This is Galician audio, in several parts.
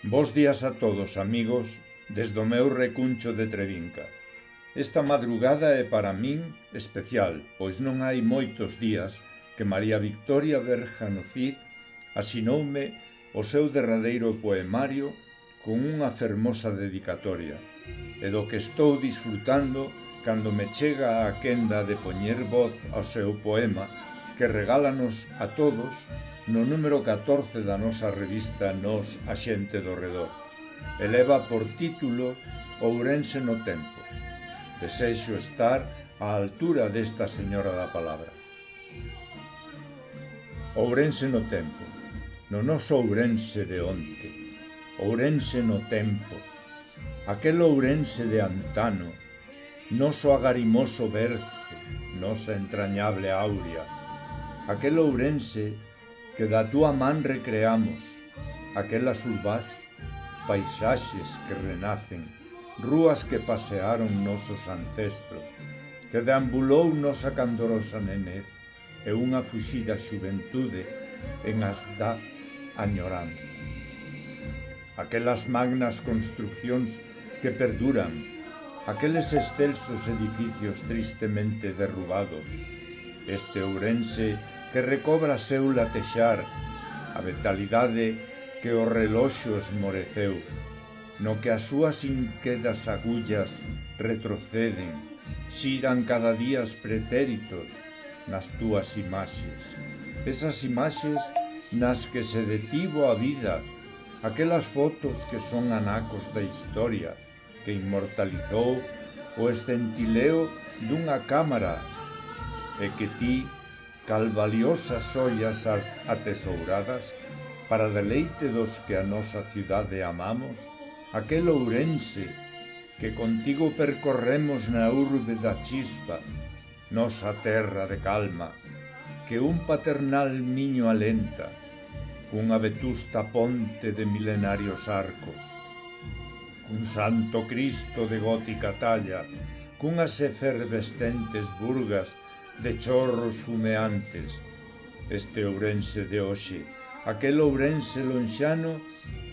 Bos días a todos, amigos, desde o meu recuncho de Trevinca. Esta madrugada é para min especial, pois non hai moitos días que María Victoria Berjano Cid asinoume o seu derradeiro poemario con unha fermosa dedicatoria, e do que estou disfrutando cando me chega a quenda de poñer voz ao seu poema que regálanos a todos no número 14 da nosa revista Nós, a xente do redor. Eleva por título Ourense no tempo. Desexo estar á altura desta señora da palabra. Ourense no tempo. No noso Ourense de onte. Ourense no tempo. Aquel Ourense de antano. Noso agarimoso berce. Nosa entrañable aurea. Aquel Ourense que da túa man recreamos. Aquelas urbás, paisaxes que renacen, rúas que pasearon nosos ancestros, que deambulou nosa candorosa nenez e unha fuxida xuventude en as da añoranza. Aquelas magnas construccións que perduran, aqueles excelsos edificios tristemente derrubados, este Ourense que recobra seu latexar, a vitalidade que o reloxo esmoreceu, no que as súas inquedas agullas retroceden, xiran cada día os pretéritos nas túas imaxes, esas imaxes nas que se detivo a vida, aquelas fotos que son anacos da historia, que inmortalizou o escentileo dunha cámara e que ti, cal valiosas ollas atesouradas, para deleite dos que a nosa cidade amamos, aquel Ourense que contigo percorremos na urbe da chispa, nosa terra de calma, que un paternal miño alenta, cunha vetusta ponte de milenarios arcos, cun santo Cristo de gótica talla, cunhas efervescentes burgas de chorros fumeantes, este Ourense de hoxe, aquel Ourense lonxano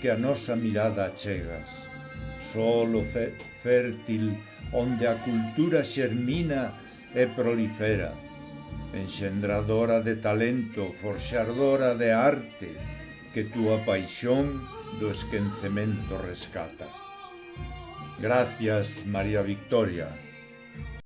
que a nosa mirada achegas, solo fértil onde a cultura xermina e prolifera, enxendradora de talento, forxadora de arte, que túa paixón do esquecemento rescata. Gracias, María Victoria.